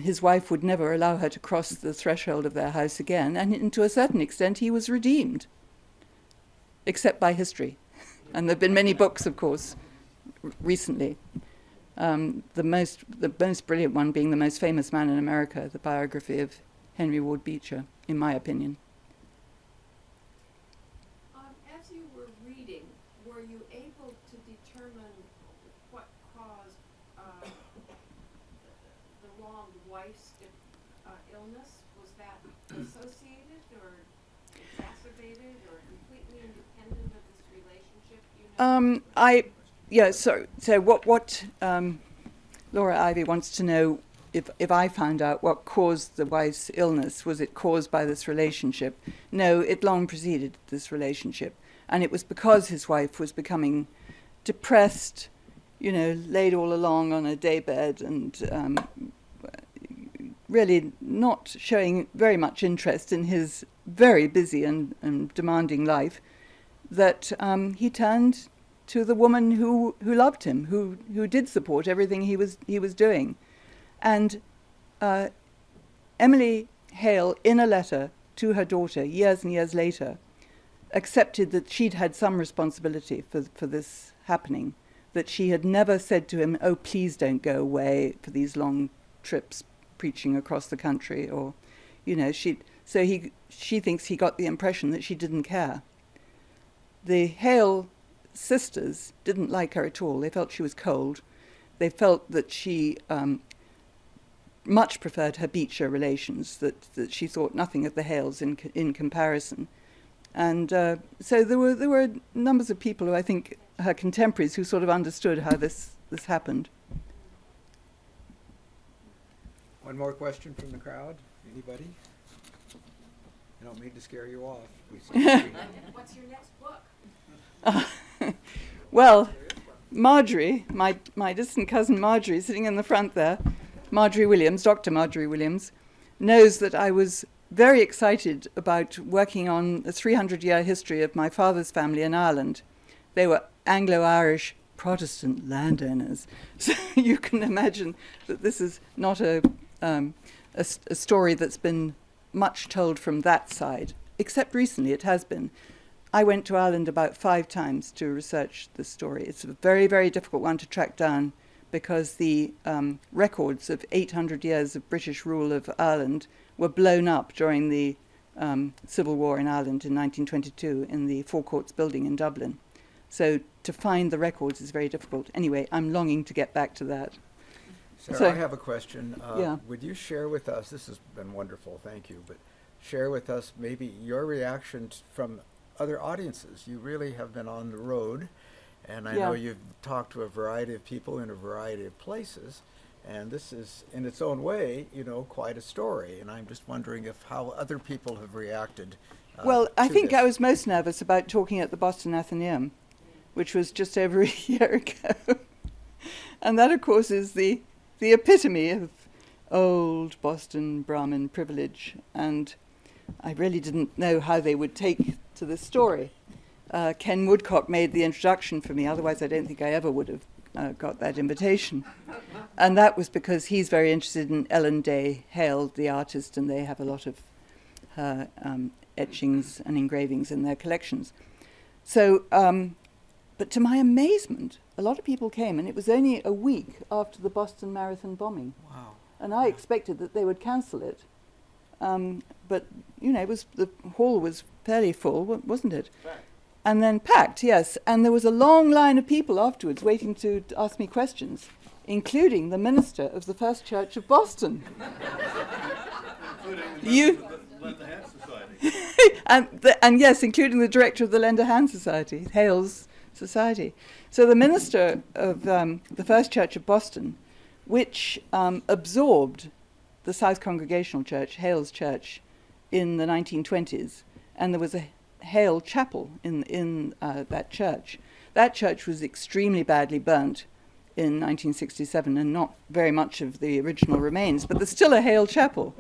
His wife would never allow her to cross the threshold of their house again, and to a certain extent he was redeemed, except by history. And there have been many books, of course, recently. The most brilliant one being The Most Famous Man in America, the biography of Henry Ward Beecher, in my opinion. As you were reading, were you able to determine what caused the wronged wife's illness? Was that associated or exacerbated or completely independent of this relationship? So what Laura Ivy wants to know, if I found out what caused the wife's illness, was it caused by this relationship? No, it long preceded this relationship. And it was because his wife was becoming depressed, laid all along on a daybed and really not showing very much interest in his very busy and demanding life, that he turned to the woman who loved him, who did support everything he was doing. And Emily Hale, in a letter to her daughter years and years later, accepted that she'd had some responsibility for this happening, that she had never said to him, "Oh, please don't go away for these long trips preaching across the country," or, she thinks he got the impression that she didn't care. The Hale sisters didn't like her at all. They felt she was cold. They felt that she much preferred her Beecher relations, that she thought nothing of the Hales in comparison. And so there were numbers of people who, I think, her contemporaries, who sort of understood how this happened. One more question from the crowd. Anybody? I don't mean to scare you off. What's your next book? Well, Marjorie, my distant cousin Marjorie, sitting in the front there, Marjorie Williams, Dr. Marjorie Williams, knows that I was very excited about working on the 300-year history of my father's family in Ireland. They were Anglo-Irish Protestant landowners. So you can imagine that this is not a story that's been much told from that side, except recently it has been. I went to Ireland about 5 times to research this story. It's a very, very difficult one to track down because the records of 800 years of British rule of Ireland were blown up during the Civil War in Ireland in 1922 in the Four Courts building in Dublin. So to find the records is very difficult. Anyway, I'm longing to get back to that. Sarah, I have a question. Yeah. Would you share with us, this has been wonderful, thank you, but share with us maybe your reaction from other audiences. You really have been on the road, and I know you've talked to a variety of people in a variety of places, and this is, in its own way, quite a story, and I'm just wondering how other people have reacted. Well, I think this. I was most nervous about talking at the Boston Athenaeum, which was just over a year ago. And that, of course, is the the epitome of old Boston Brahmin privilege, and I really didn't know how they would take to this story. Ken Woodcock made the introduction for me, otherwise I don't think I ever would have got that invitation. And that was because he's very interested in Ellen Day Hale, the artist, and they have a lot of her etchings and engravings in their collections. So, but to my amazement, a lot of people came, and it was only a week after the Boston Marathon bombing. Wow. And I expected that they would cancel it. But, you know, the hall was fairly full, wasn't it? Fact. And then packed, yes. And there was a long line of people afterwards waiting to ask me questions, including the minister of the First Church of Boston. Including the Lend a Hand Society. and yes, including the director of the Lend a Hand Society, Hale's Society. So the minister of the First Church of Boston, which absorbed the South Congregational Church, Hale's church, in the 1920s, and there was a Hale chapel in that church. That church was extremely badly burnt in 1967, and not very much of the original remains, but there's still a Hale chapel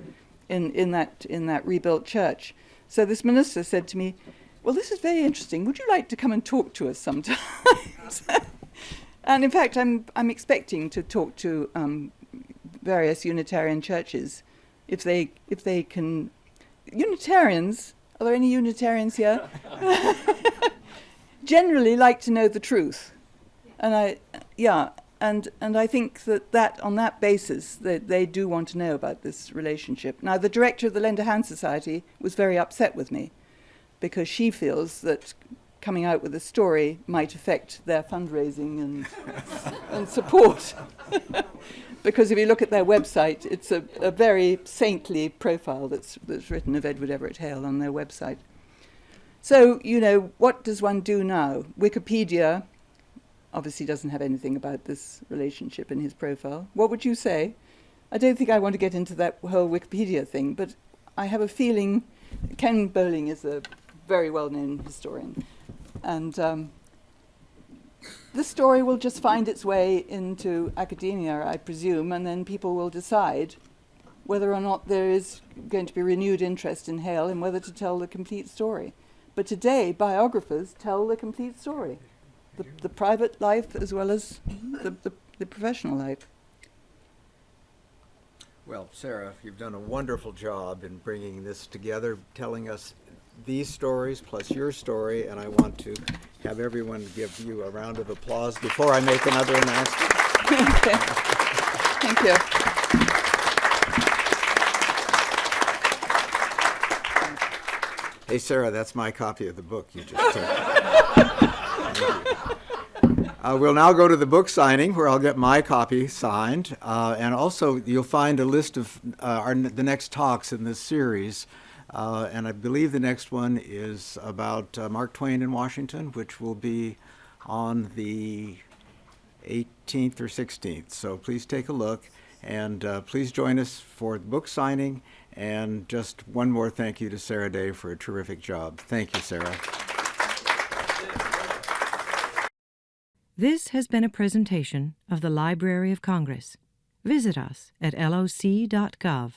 in that rebuilt church. So this minister said to me, "Well, this is very interesting. Would you like to come and talk to us sometimes?" And in fact, I'm expecting to talk to various Unitarian churches if they can. Unitarians, are there any Unitarians here? Generally like to know the truth, and I think that on that basis they do want to know about this relationship. Now, the director of the Lend a Hand Society was very upset with me because she feels that coming out with a story might affect their fundraising and support. Because if you look at their website, it's a very saintly profile that's written of Edward Everett Hale on their website. So, you know, what does one do now? Wikipedia obviously doesn't have anything about this relationship in his profile. What would you say? I don't think I want to get into that whole Wikipedia thing, but I have a feeling Ken Bowling is a very well-known historian, and the story will just find its way into academia, I presume, and then people will decide whether or not there is going to be renewed interest in Hale and whether to tell the complete story. But today, biographers tell the complete story, the private life as well as the professional life. Well, Sara, you've done a wonderful job in bringing this together, telling us these stories plus your story, and I want to have everyone give you a round of applause before I make another announcement. Okay. Thank you. Hey, Sara, that's my copy of the book you just took. We'll now go to the book signing, where I'll get my copy signed, and also you'll find a list of the next talks in this series. And I believe the next one is about Mark Twain in Washington, which will be on the 18th or 16th. So please take a look, and please join us for the book signing. And just one more thank you to Sara Day for a terrific job. Thank you, Sara. This has been a presentation of the Library of Congress. Visit us at loc.gov.